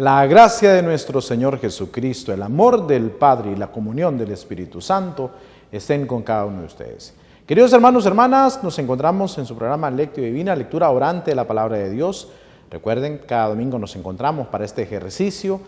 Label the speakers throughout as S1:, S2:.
S1: La gracia de nuestro Señor Jesucristo, el amor del Padre y la comunión del Espíritu Santo estén con cada uno de ustedes. Queridos hermanos, hermanas, nos encontramos en su programa Lectio Divina, lectura orante de la Palabra de Dios. Recuerden, cada domingo nos encontramos para este ejercicio.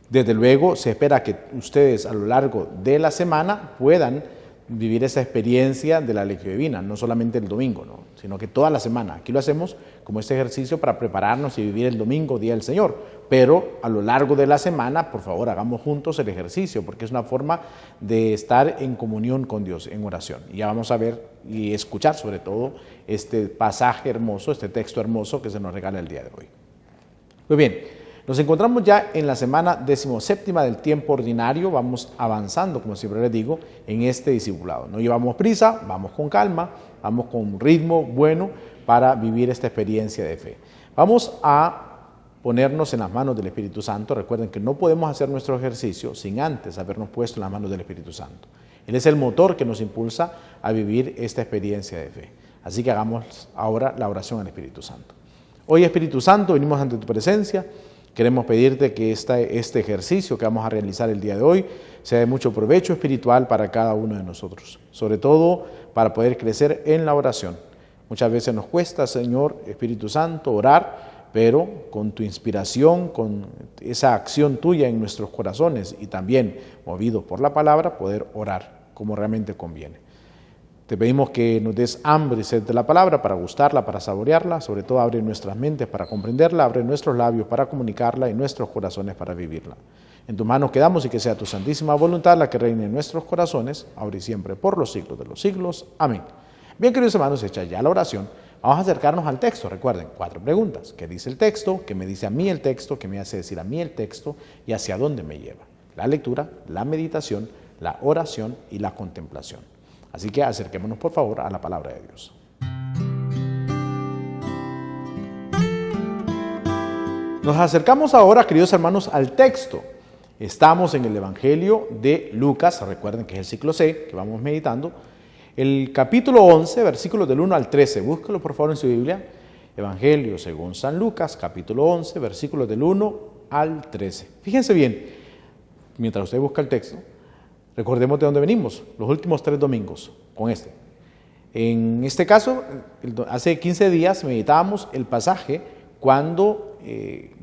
S1: Desde luego, se espera que ustedes a lo largo de la semana puedan vivir esa experiencia de la Lectio Divina, no solamente el domingo, ¿no? Sino que toda la semana. Aquí lo hacemos como este ejercicio para prepararnos y vivir el domingo, Día del Señor. Pero a lo largo de la semana, por favor, hagamos juntos el ejercicio, porque es una forma de estar en comunión con Dios, en oración. Y ya vamos a ver y escuchar sobre todo este pasaje hermoso, este texto hermoso que se nos regala el día de hoy. Muy bien. Nos encontramos ya en la semana 17ª del tiempo ordinario, vamos avanzando, como siempre les digo, en este discipulado. No llevamos prisa, vamos con calma, vamos con un ritmo bueno para vivir esta experiencia de fe. Vamos a ponernos en las manos del Espíritu Santo. Recuerden que no podemos hacer nuestro ejercicio sin antes habernos puesto en las manos del Espíritu Santo. Él es el motor que nos impulsa a vivir esta experiencia de fe. Así que hagamos ahora la oración al Espíritu Santo. Hoy, Espíritu Santo, venimos ante tu presencia. Queremos pedirte que este ejercicio que vamos a realizar el día de hoy sea de mucho provecho espiritual para cada uno de nosotros, sobre todo para poder crecer en la oración. Muchas veces nos cuesta, Señor Espíritu Santo, orar, pero con tu inspiración, con esa acción tuya en nuestros corazones y también movidos por la palabra, poder orar como realmente conviene. Te pedimos que nos des hambre y sed de la palabra para gustarla, para saborearla, sobre todo abre nuestras mentes para comprenderla, abre nuestros labios para comunicarla y nuestros corazones para vivirla. En tus manos quedamos y que sea tu santísima voluntad la que reine en nuestros corazones, ahora y siempre, por los siglos de los siglos. Amén. Bien, queridos hermanos, hecha ya la oración, vamos a acercarnos al texto. Recuerden, 4 preguntas. ¿Qué dice el texto? ¿Qué me dice a mí el texto? ¿Qué me hace decir a mí el texto? ¿Y hacia dónde me lleva? La lectura, la meditación, la oración y la contemplación. Así que acerquémonos, por favor, a la palabra de Dios. Nos acercamos ahora, queridos hermanos, al texto. Estamos en el Evangelio de Lucas, recuerden que es el ciclo C, que vamos meditando. El capítulo 11, versículos del 1 al 13. Búsquelo, por favor, en su Biblia. Evangelio según San Lucas, capítulo 11, versículos del 1 al 13. Fíjense bien, mientras usted busca el texto, recordemos de dónde venimos, los últimos 3 domingos, con este. En este caso, hace 15 días meditábamos el pasaje cuando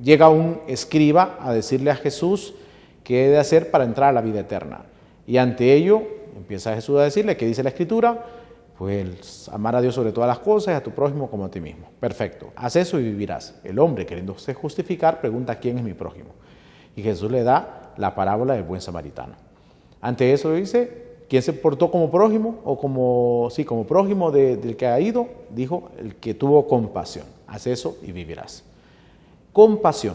S1: llega un escriba a decirle a Jesús qué debe hacer para entrar a la vida eterna. Y ante ello, empieza Jesús a decirle, ¿qué dice la Escritura? Pues amar a Dios sobre todas las cosas y a tu prójimo como a ti mismo. Perfecto, haz eso y vivirás. El hombre, queriéndose justificar, pregunta, ¿quién es mi prójimo? Y Jesús le da la parábola del buen samaritano. Ante eso dice, ¿quién se portó como prójimo? O como prójimo del que ha ido, dijo, el que tuvo compasión. Haz eso y vivirás. Compasión,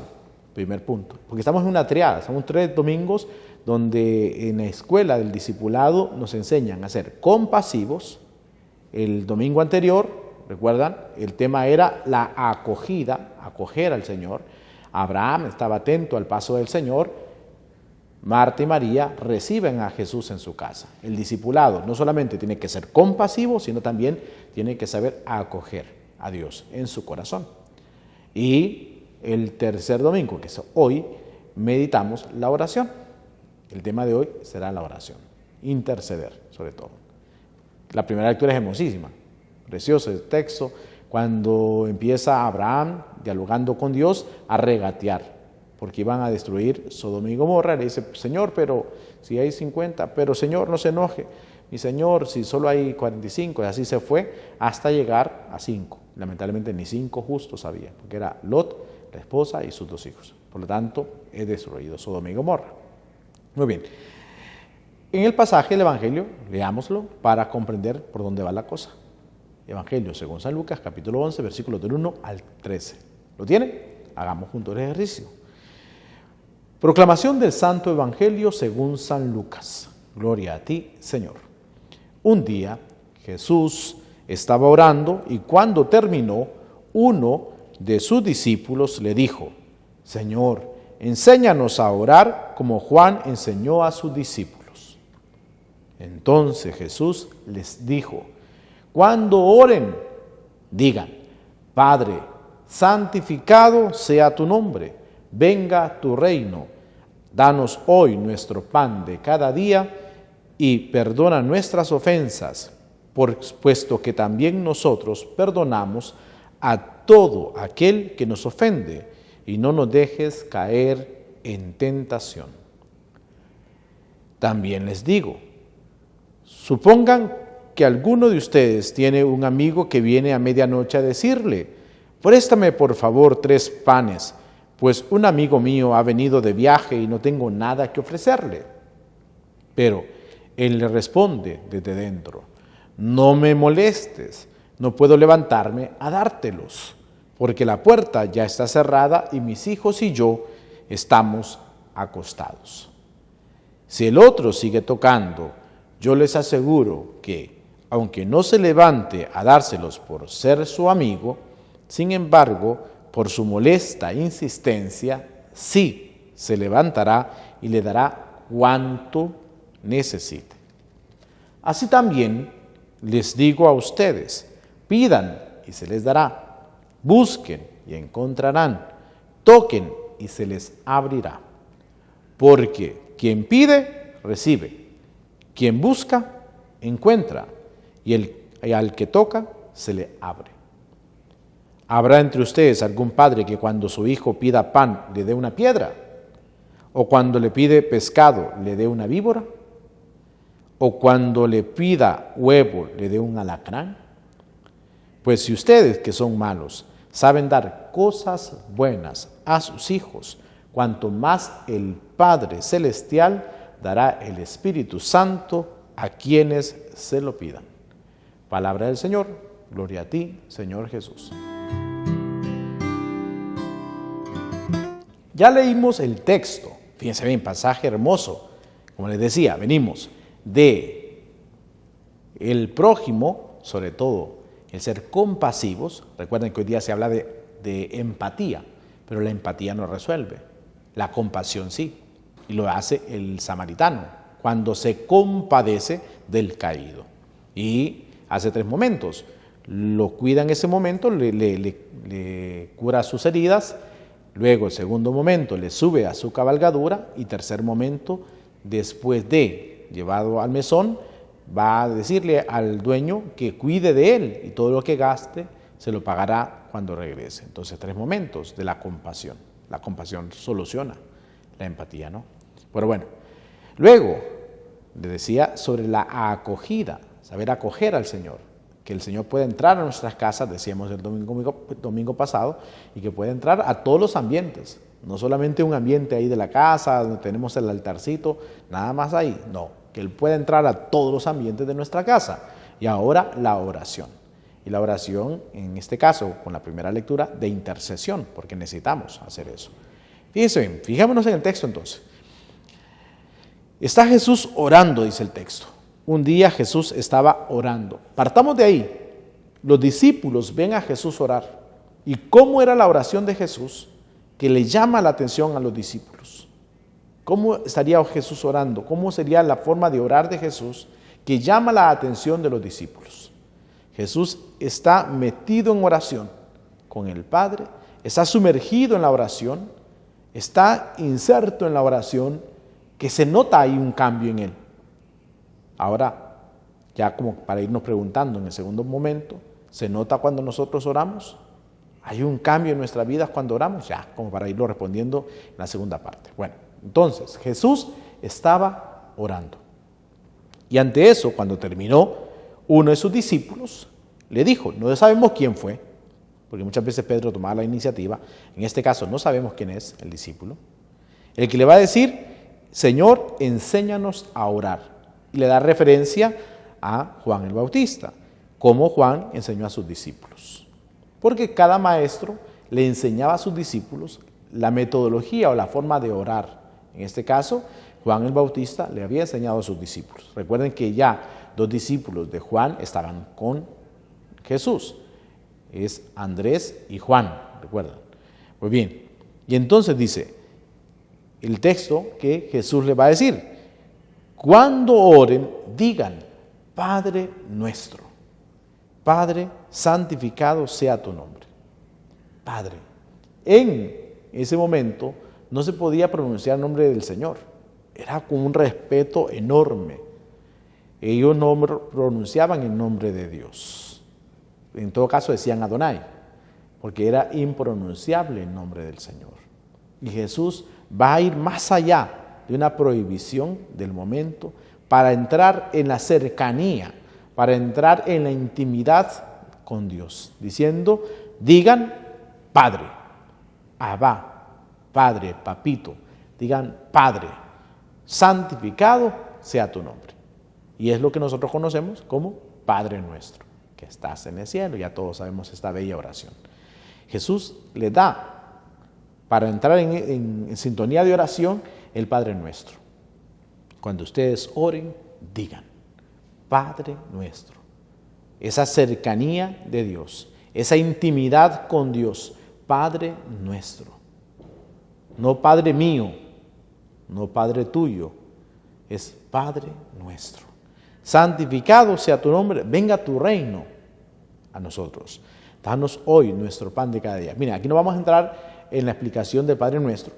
S1: primer punto. Porque estamos en una triada, estamos 3 domingos donde en la escuela del discipulado nos enseñan a ser compasivos. El domingo anterior, recuerdan, el tema era la acogida, acoger al Señor. Abraham estaba atento al paso del Señor. Marta y María reciben a Jesús en su casa. El discipulado no solamente tiene que ser compasivo, sino también tiene que saber acoger a Dios en su corazón. Y el tercer domingo, que es hoy, meditamos la oración. El tema de hoy será la oración, interceder sobre todo. La primera lectura es hermosísima, precioso el texto, cuando empieza Abraham dialogando con Dios a regatear, porque iban a destruir Sodoma y Gomorra. Le dice, Señor, pero si hay 50, pero Señor, no se enoje, mi Señor, si solo hay 45, y así se fue hasta llegar a 5. Lamentablemente ni 5 justos había, porque era Lot, la esposa y sus 2 hijos. Por lo tanto, he destruido Sodoma y Gomorra. Muy bien. En el pasaje del Evangelio, leámoslo para comprender por dónde va la cosa. Evangelio según San Lucas, capítulo 11, versículos del 1 al 13. ¿Lo tiene? Hagamos juntos el ejercicio. Proclamación del Santo Evangelio según San Lucas. Gloria a ti, Señor. Un día Jesús estaba orando y cuando terminó, uno de sus discípulos le dijo, Señor, enséñanos a orar como Juan enseñó a sus discípulos. Entonces Jesús les dijo, cuando oren, digan, Padre, santificado sea tu nombre. venga tu reino. Danos hoy nuestro pan de cada día y perdona nuestras ofensas, puesto que también nosotros perdonamos a todo aquel que nos ofende, y no nos dejes caer en tentación. También les digo, supongan que alguno de ustedes tiene un amigo que viene a medianoche a decirle: préstame por favor 3 panes, pues un amigo mío ha venido de viaje y no tengo nada que ofrecerle. Pero él le responde desde dentro: no me molestes, no puedo levantarme a dártelos, porque la puerta ya está cerrada y mis hijos y yo estamos acostados. Si el otro sigue tocando, yo les aseguro que, aunque no se levante a dárselos por ser su amigo, sin embargo, por su molesta insistencia, sí se levantará y le dará cuanto necesite. Así también les digo a ustedes: pidan y se les dará, busquen y encontrarán, toquen y se les abrirá. Porque quien pide, recibe; quien busca, encuentra; y al que toca, se le abre. ¿Habrá entre ustedes algún padre que cuando su hijo pida pan le dé una piedra? ¿O cuando le pide pescado le dé una víbora? ¿O cuando le pida huevo le dé un alacrán? Pues si ustedes, que son malos, saben dar cosas buenas a sus hijos, cuanto más el Padre Celestial dará el Espíritu Santo a quienes se lo pidan. Palabra del Señor. Gloria a ti, Señor Jesús. Ya leímos el texto. Fíjense bien, pasaje hermoso. Como les decía, venimos de el prójimo, sobre todo el ser compasivos. Recuerden que hoy día se habla de empatía, pero la empatía no resuelve. La compasión sí, y lo hace el samaritano, cuando se compadece del caído. Y hace 3 momentos. Lo cuida en ese momento, le cura sus heridas. Luego, el segundo momento, le sube a su cabalgadura. Y tercer momento, después de llevado al mesón, va a decirle al dueño que cuide de él y todo lo que gaste se lo pagará cuando regrese. Entonces, 3 momentos de la compasión. La compasión soluciona, la empatía no. Pero bueno, luego le decía sobre la acogida, saber acoger al Señor, que el Señor puede entrar a nuestras casas, decíamos el domingo pasado, y que puede entrar a todos los ambientes, no solamente un ambiente ahí de la casa, donde tenemos el altarcito, nada más ahí, no, que Él puede entrar a todos los ambientes de nuestra casa. Y ahora la oración. Y la oración, en este caso, con la primera lectura, de intercesión, porque necesitamos hacer eso. Fíjense bien, fijémonos en el texto entonces. Está Jesús orando, dice el texto. Un día Jesús estaba orando. Partamos de ahí. Los discípulos ven a Jesús orar. ¿Y cómo era la oración de Jesús que le llama la atención a los discípulos? ¿Cómo estaría Jesús orando? ¿Cómo sería la forma de orar de Jesús que llama la atención de los discípulos? Jesús está metido en oración con el Padre, está sumergido en la oración, está inserto en la oración, que se nota ahí un cambio en Él. Ahora, ya como para irnos preguntando en el segundo momento, ¿se nota cuando nosotros oramos? ¿Hay un cambio en nuestra vida cuando oramos? Ya, como para irlo respondiendo en la segunda parte. Bueno, entonces, Jesús estaba orando. Y ante eso, cuando terminó, uno de sus discípulos le dijo, no sabemos quién fue, porque muchas veces Pedro tomaba la iniciativa, en este caso no sabemos quién es el discípulo, el que le va a decir, Señor, enséñanos a orar. Y le da referencia a Juan el Bautista, como Juan enseñó a sus discípulos. Porque cada maestro le enseñaba a sus discípulos la metodología o la forma de orar. En este caso, Juan el Bautista le había enseñado a sus discípulos. Recuerden que ya 2 discípulos de Juan estaban con Jesús. Es Andrés y Juan, ¿recuerdan? Pues bien, y entonces dice el texto que Jesús le va a decir, cuando oren, digan, Padre nuestro, Padre, santificado sea tu nombre. Padre. En ese momento, no se podía pronunciar el nombre del Señor. Era con un respeto enorme. Ellos no pronunciaban el nombre de Dios. En todo caso decían Adonai, porque era impronunciable el nombre del Señor. Y Jesús va a ir más allá de una prohibición del momento para entrar en la cercanía, para entrar en la intimidad con Dios, diciendo, digan Padre, Abba, Padre, Papito, digan Padre, santificado sea tu nombre. Y es lo que nosotros conocemos como Padre nuestro, que estás en el cielo. Ya todos sabemos esta bella oración. Jesús le da, para entrar en sintonía de oración, el Padre nuestro. Cuando ustedes oren, digan, Padre nuestro. Esa cercanía de Dios, esa intimidad con Dios, Padre nuestro. No Padre mío, no Padre tuyo, es Padre nuestro. Santificado sea tu nombre, venga tu reino a nosotros. Danos hoy nuestro pan de cada día. Miren, aquí no vamos a entrar en la explicación del Padre Nuestro.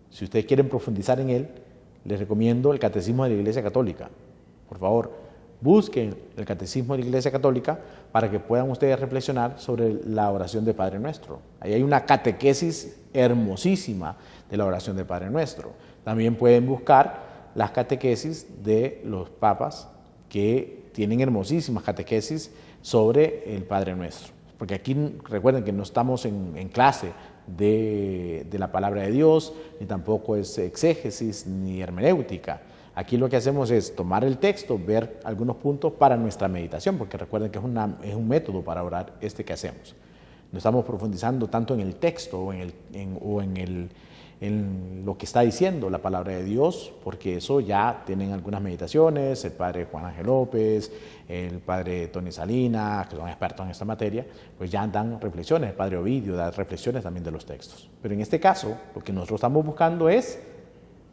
S1: Si ustedes quieren profundizar en él, les recomiendo el Catecismo de la Iglesia Católica. Por favor, busquen el Catecismo de la Iglesia Católica para que puedan ustedes reflexionar sobre la oración del Padre Nuestro. Ahí hay una catequesis hermosísima de la oración del Padre Nuestro. También pueden buscar las catequesis de los papas que tienen hermosísimas catequesis sobre el Padre Nuestro. Porque aquí recuerden que no estamos en clase de la palabra de Dios, ni tampoco es exégesis ni hermenéutica. Aquí lo que hacemos es tomar el texto, ver algunos puntos para nuestra meditación, porque recuerden que es un método para orar que hacemos. No estamos profundizando tanto en el texto o en lo que está diciendo la palabra de Dios, porque eso ya tienen algunas meditaciones, el padre Juan Ángel López, el padre Tony Salinas, que son expertos en esta materia, pues ya dan reflexiones, el padre Ovidio da reflexiones también de los textos. Pero en este caso, lo que nosotros estamos buscando es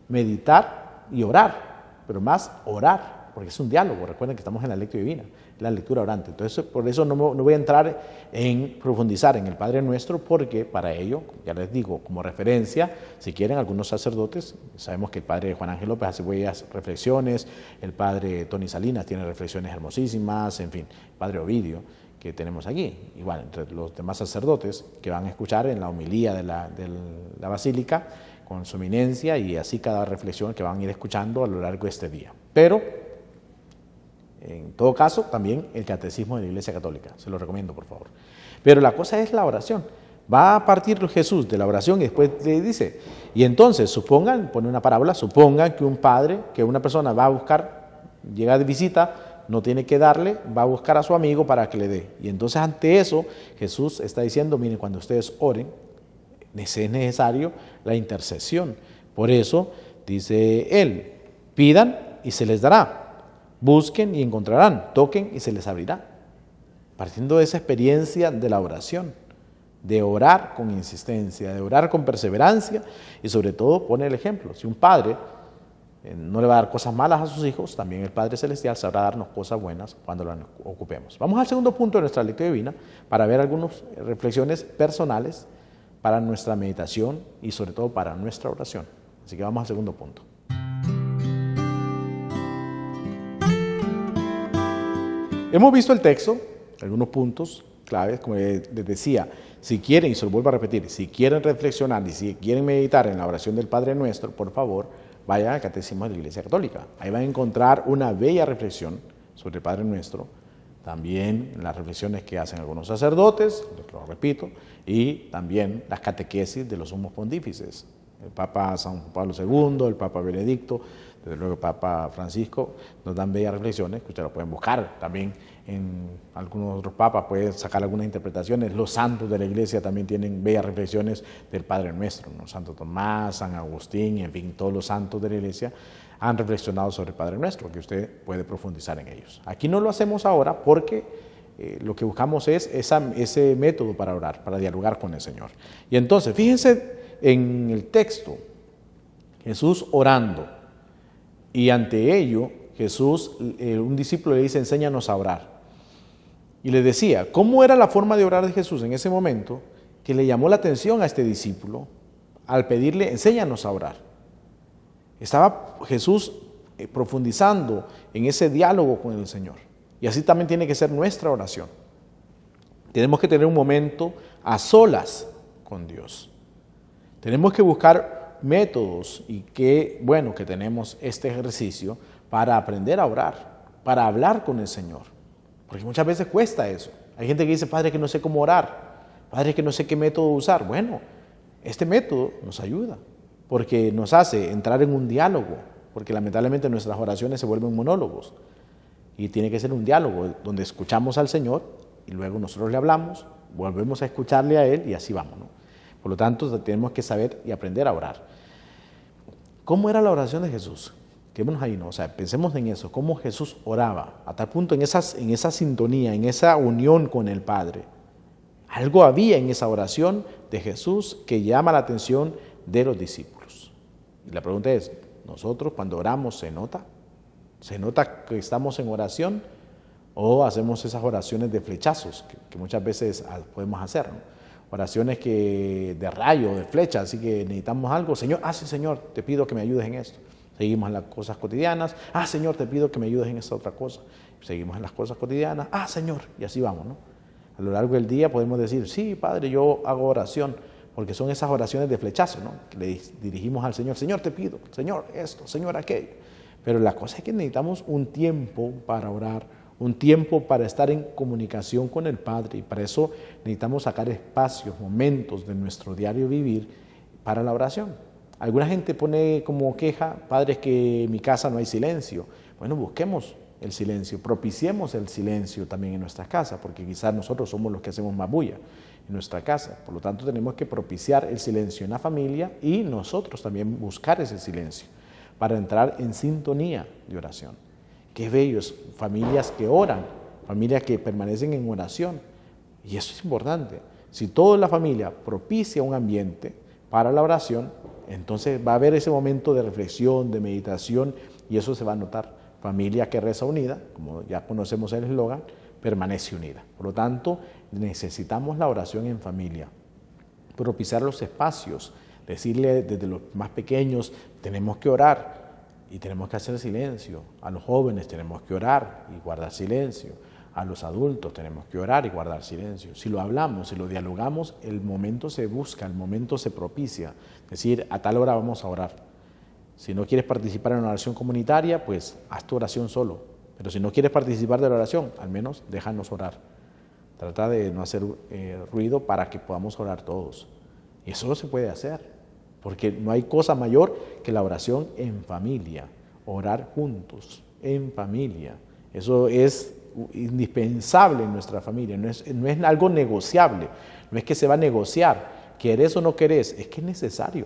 S1: meditar y orar, pero más orar, porque es un diálogo. Recuerden que estamos en la lectura divina, la lectura orante. Entonces, por eso no voy a entrar en profundizar en el Padre Nuestro, porque para ello, ya les digo, como referencia, si quieren, algunos sacerdotes, sabemos que el padre Juan Ángel López hace bellas reflexiones, el padre Tony Salinas tiene reflexiones hermosísimas, en fin, el padre Ovidio, que tenemos aquí, igual, entre los demás sacerdotes que van a escuchar en la homilía de la Basílica, con su eminencia, y así cada reflexión que van a ir escuchando a lo largo de este día. Pero, en todo caso, también el Catecismo de la Iglesia Católica, se lo recomiendo, por favor. Pero la cosa es la oración. Va a partir Jesús de la oración y después le dice, y entonces pone una parábola, supongan que un padre, que una persona va a buscar, llega de visita, no tiene que darle, va a buscar a su amigo para que le dé. Y entonces ante eso, Jesús está diciendo, miren, cuando ustedes oren, es necesario la intercesión. Por eso dice él, pidan y se les dará, busquen y encontrarán, toquen y se les abrirá. Partiendo de esa experiencia de la oración, de orar con insistencia, de orar con perseverancia y sobre todo pone el ejemplo. Si un padre no le va a dar cosas malas a sus hijos, también el Padre Celestial sabrá darnos cosas buenas cuando las ocupemos. Vamos al segundo punto de nuestra lectura divina para ver algunas reflexiones personales para nuestra meditación y sobre todo para nuestra oración. Así que vamos al segundo punto. Hemos visto el texto, algunos puntos claves, como les decía, si quieren, y se lo vuelvo a repetir, si quieren reflexionar y si quieren meditar en la oración del Padre Nuestro, por favor, vayan al Catecismo de la Iglesia Católica. Ahí van a encontrar una bella reflexión sobre el Padre Nuestro, también las reflexiones que hacen algunos sacerdotes, lo repito, y también las catequesis de los sumos pontífices, el Papa San Pablo II, el Papa Benedicto, desde luego el Papa Francisco, nos dan bellas reflexiones que ustedes lo pueden buscar también en algunos otros papas, pueden sacar algunas interpretaciones. Los santos de la Iglesia también tienen bellas reflexiones del Padre Nuestro, ¿no? Santo Tomás, San Agustín, en fin, todos los santos de la Iglesia han reflexionado sobre el Padre Nuestro, que usted puede profundizar en ellos. Aquí no lo hacemos ahora porque lo que buscamos es ese método para orar, para dialogar con el Señor. Y entonces, fíjense en el texto, Jesús orando, y ante ello, Jesús, un discípulo le dice, enséñanos a orar. Y le decía, ¿cómo era la forma de orar de Jesús en ese momento? Que le llamó la atención a este discípulo, al pedirle, enséñanos a orar. Estaba Jesús profundizando en ese diálogo con el Señor. Y así también tiene que ser nuestra oración. Tenemos que tener un momento a solas con Dios. Tenemos que buscar métodos y qué bueno que tenemos este ejercicio para aprender a orar, para hablar con el Señor. Porque muchas veces cuesta eso. Hay gente que dice, Padre, que no sé cómo orar. Padre, que no sé qué método usar. Bueno, este método nos ayuda porque nos hace entrar en un diálogo, porque lamentablemente nuestras oraciones se vuelven monólogos. Y tiene que ser un diálogo donde escuchamos al Señor y luego nosotros le hablamos, volvemos a escucharle a Él y así vamos, ¿no? Por lo tanto, tenemos que saber y aprender a orar. ¿Cómo era la oración de Jesús? Quedémonos ahí, ¿no? O sea, pensemos en eso, cómo Jesús oraba, a tal punto en esa sintonía, en esa unión con el Padre. Algo había en esa oración de Jesús que llama la atención de los discípulos. Y la pregunta es, ¿nosotros cuando oramos se nota? ¿Se nota que estamos en oración? ¿O hacemos esas oraciones de flechazos que muchas veces podemos hacer, ¿no? Oraciones de rayo, de flecha, así que necesitamos algo. Señor, sí, Señor, te pido que me ayudes en esto. Seguimos en las cosas cotidianas. Señor, te pido que me ayudes en esta otra cosa. Seguimos en las cosas cotidianas. Señor, y así vamos, ¿no? A lo largo del día podemos decir, sí, Padre, yo hago oración, porque son esas oraciones de flechazo, ¿no? Que le dirigimos al Señor. Señor, te pido, Señor, esto, Señor, aquello. Pero la cosa es que necesitamos un tiempo para orar, un tiempo para estar en comunicación con el Padre, y para eso necesitamos sacar espacios, momentos de nuestro diario vivir para la oración. Alguna gente pone como queja, Padre, es que en mi casa no hay silencio. Bueno, busquemos el silencio, propiciemos el silencio también en nuestras casas, porque quizás nosotros somos los que hacemos más bulla en nuestra casa. Por lo tanto, tenemos que propiciar el silencio en la familia y nosotros también buscar ese silencio para entrar en sintonía de oración. Qué bellos, familias que oran, familias que permanecen en oración. Y eso es importante. Si toda la familia propicia un ambiente para la oración, entonces va a haber ese momento de reflexión, de meditación, y eso se va a notar. Familia que reza unida, como ya conocemos el eslogan, permanece unida. Por lo tanto, necesitamos la oración en familia. Propiciar los espacios, decirle desde los más pequeños, tenemos que orar. Y tenemos que hacer silencio. A los jóvenes tenemos que orar y guardar silencio. A los adultos tenemos que orar y guardar silencio. Si lo hablamos, si lo dialogamos, el momento se busca, el momento se propicia. Es decir, a tal hora vamos a orar. Si no quieres participar en una oración comunitaria, pues haz tu oración solo. Pero si no quieres participar de la oración, al menos déjanos orar. Trata de no hacer ruido para que podamos orar todos. Y eso no se puede hacer. Porque no hay cosa mayor que la oración en familia, orar juntos, en familia. Eso es indispensable en nuestra familia, no es algo negociable, no es que se va a negociar, querés o no querés, es que es necesario.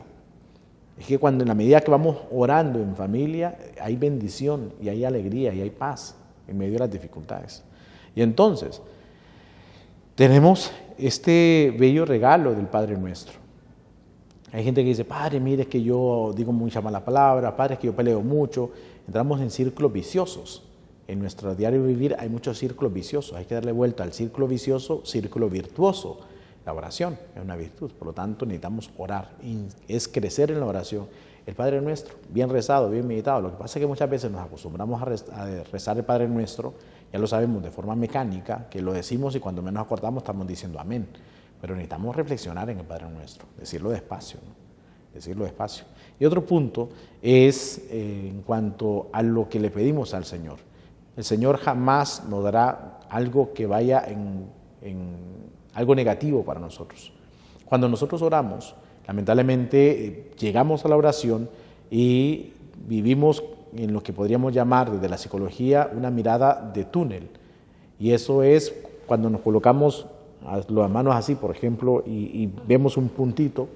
S1: Es que cuando en la medida que vamos orando en familia, hay bendición y hay alegría y hay paz en medio de las dificultades. Y entonces, tenemos este bello regalo del Padre Nuestro. Hay gente que dice, Padre, mire, es que yo digo muchas malas palabras, Padre, es que yo peleo mucho. Entramos en círculos viciosos. En nuestro diario vivir hay muchos círculos viciosos. Hay que darle vuelta al círculo vicioso, círculo virtuoso. La oración es una virtud, por lo tanto necesitamos orar. Es crecer en la oración. El Padre Nuestro, bien rezado, bien meditado. Lo que pasa es que muchas veces nos acostumbramos a rezar el Padre Nuestro, ya lo sabemos de forma mecánica, que lo decimos y cuando menos acordamos estamos diciendo amén. Pero necesitamos reflexionar en el Padre Nuestro, decirlo despacio, ¿no? Decirlo despacio. Y otro punto es en cuanto a lo que le pedimos al Señor. El Señor jamás nos dará algo que vaya en algo negativo para nosotros. Cuando nosotros oramos, lamentablemente llegamos a la oración y vivimos en lo que podríamos llamar desde la psicología una mirada de túnel. Y eso es cuando nos colocamos las manos así, por ejemplo, y vemos un puntito,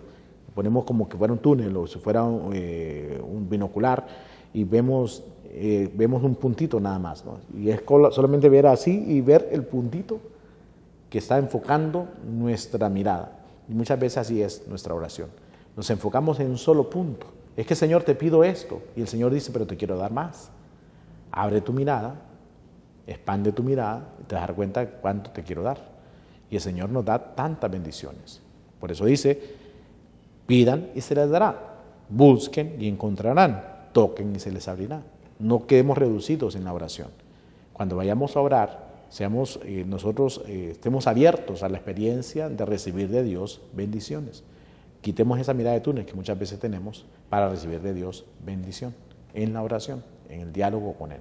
S1: ponemos como que fuera un túnel o si fuera un binocular y vemos un puntito nada más, ¿no? Y es solamente ver así y ver el puntito que está enfocando nuestra mirada. Y muchas veces así es nuestra oración. Nos enfocamos en un solo punto. Es que, Señor, te pido esto. Y el Señor dice, pero te quiero dar más. Abre tu mirada, expande tu mirada y te vas a dar cuenta de cuánto te quiero dar. Y el Señor nos da tantas bendiciones. Por eso dice, Pidan y se les dará. Busquen y encontrarán. Toquen y se les abrirá. No quedemos reducidos en la oración. Cuando vayamos a orar, estemos abiertos a la experiencia de recibir de Dios bendiciones. Quitemos esa mirada de túnel que muchas veces tenemos para recibir de Dios bendición en la oración, en el diálogo con Él.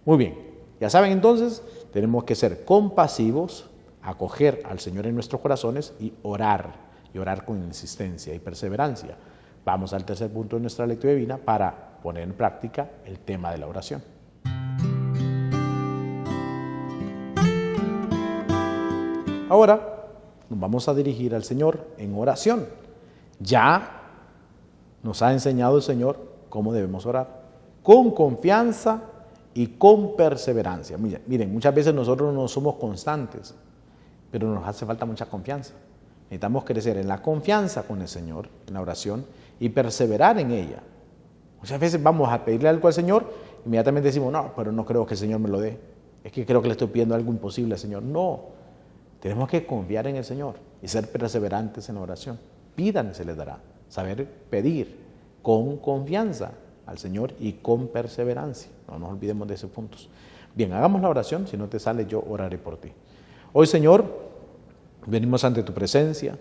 S1: Muy bien, ya saben entonces, tenemos que ser compasivos, acoger al Señor en nuestros corazones y orar con insistencia y perseverancia. Vamos al tercer punto de nuestra lectura divina para poner en práctica el tema de la oración. Ahora nos vamos a dirigir al Señor en oración. Ya nos ha enseñado el Señor cómo debemos orar, con confianza y con perseverancia. Miren, muchas veces nosotros no somos constantes, pero nos hace falta mucha confianza. Necesitamos crecer en la confianza con el Señor, en la oración, y perseverar en ella. Muchas veces vamos a pedirle algo al Señor, inmediatamente decimos, no, pero no creo que el Señor me lo dé. Es que creo que le estoy pidiendo algo imposible al Señor. No, tenemos que confiar en el Señor y ser perseverantes en la oración. Pidan y se les dará. Saber pedir con confianza al Señor y con perseverancia. No nos olvidemos de esos puntos. Bien, hagamos la oración. Si no te sale, yo oraré por ti. Hoy, Señor, venimos ante tu presencia.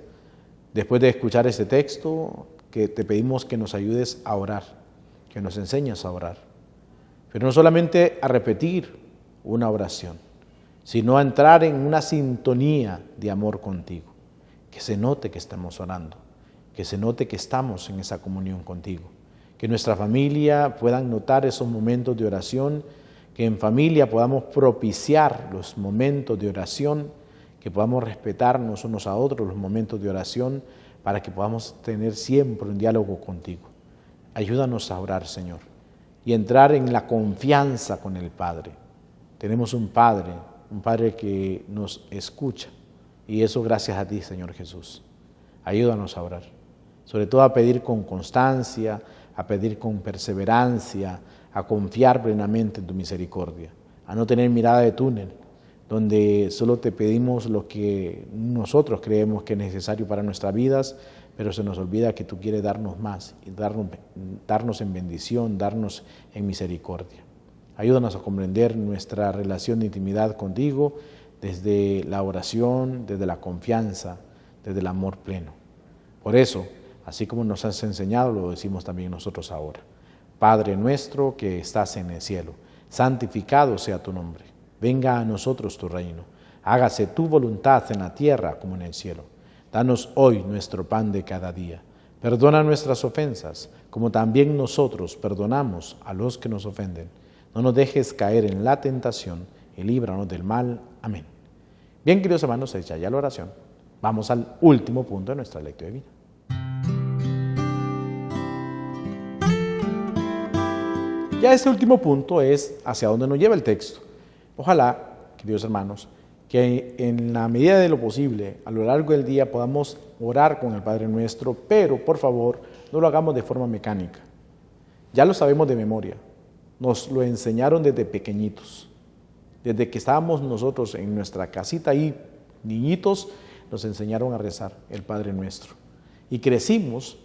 S1: Después de escuchar este texto, que te pedimos que nos ayudes a orar, que nos enseñes a orar. Pero no solamente a repetir una oración, sino a entrar en una sintonía de amor contigo. Que se note que estamos orando, que se note que estamos en esa comunión contigo. Que nuestra familia puedan notar esos momentos de oración, que en familia podamos propiciar los momentos de oración, que podamos respetarnos unos a otros los momentos de oración, para que podamos tener siempre un diálogo contigo. Ayúdanos a orar, Señor, y entrar en la confianza con el Padre. Tenemos un Padre que nos escucha, y eso gracias a ti, Señor Jesús. Ayúdanos a orar, sobre todo a pedir con constancia, a pedir con perseverancia, a confiar plenamente en tu misericordia, a no tener mirada de túnel, donde solo te pedimos lo que nosotros creemos que es necesario para nuestras vidas, pero se nos olvida que tú quieres darnos más, y darnos en bendición, darnos en misericordia. Ayúdanos a comprender nuestra relación de intimidad contigo desde la oración, desde la confianza, desde el amor pleno. Por eso, así como nos has enseñado, lo decimos también nosotros ahora. Padre nuestro que estás en el cielo, santificado sea tu nombre. Venga a nosotros tu reino. Hágase tu voluntad en la tierra como en el cielo. Danos hoy nuestro pan de cada día. Perdona nuestras ofensas, como también nosotros perdonamos a los que nos ofenden. No nos dejes caer en la tentación y líbranos del mal. Amén. Bien, queridos hermanos, hecha ya la oración, vamos al último punto de nuestra lectura divina. Ya este último punto es hacia dónde nos lleva el texto. Ojalá, queridos hermanos, que en la medida de lo posible, a lo largo del día podamos orar con el Padre Nuestro, pero por favor, no lo hagamos de forma mecánica. Ya lo sabemos de memoria, nos lo enseñaron desde pequeñitos. Desde que estábamos nosotros en nuestra casita ahí, niñitos, nos enseñaron a rezar el Padre Nuestro. Y crecimos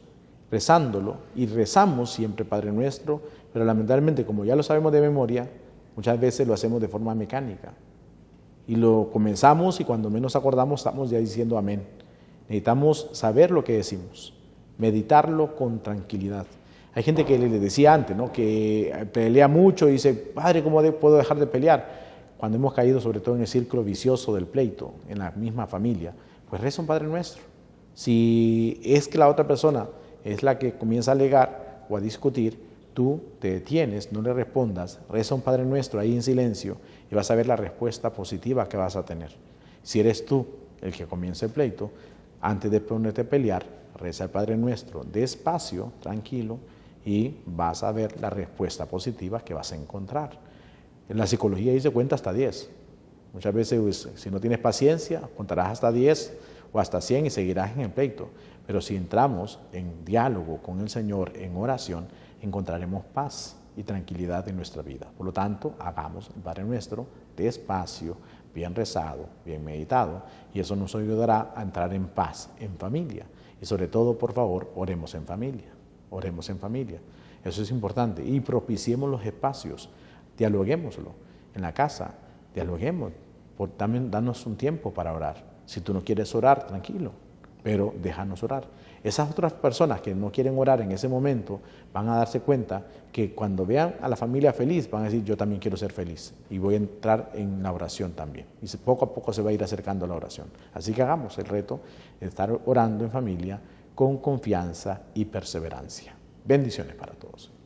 S1: rezándolo y rezamos siempre Padre Nuestro, pero lamentablemente como ya lo sabemos de memoria, muchas veces lo hacemos de forma mecánica. Y lo comenzamos y cuando menos acordamos estamos ya diciendo amén. Necesitamos saber lo que decimos, meditarlo con tranquilidad. Hay gente que le decía antes, ¿no?, que pelea mucho y dice, Padre, ¿cómo puedo dejar de pelear? Cuando hemos caído sobre todo en el círculo vicioso del pleito, en la misma familia, pues reza un Padre Nuestro. Si es que la otra persona es la que comienza a alegar o a discutir, tú te detienes, no le respondas, reza un Padre Nuestro ahí en silencio y vas a ver la respuesta positiva que vas a tener. Si eres tú el que comienza el pleito, antes de ponerte a pelear, reza el Padre Nuestro despacio, tranquilo, y vas a ver la respuesta positiva que vas a encontrar. En la psicología dice cuenta hasta 10. Muchas veces, pues, si no tienes paciencia, contarás hasta 10 o hasta 100 y seguirás en el pleito. Pero si entramos en diálogo con el Señor, en oración, encontraremos paz y tranquilidad en nuestra vida. Por lo tanto, hagamos el Padre Nuestro despacio, bien rezado, bien meditado, y eso nos ayudará a entrar en paz en familia. Y sobre todo, por favor, oremos en familia. Oremos en familia. Eso es importante. Y propiciemos los espacios. Dialoguémoslo en la casa. Dialoguemos. También danos un tiempo para orar. Si tú no quieres orar, tranquilo, pero déjanos orar. Esas otras personas que no quieren orar en ese momento van a darse cuenta que cuando vean a la familia feliz van a decir, yo también quiero ser feliz y voy a entrar en la oración también. Y poco a poco se va a ir acercando a la oración. Así que hagamos el reto de estar orando en familia con confianza y perseverancia. Bendiciones para todos.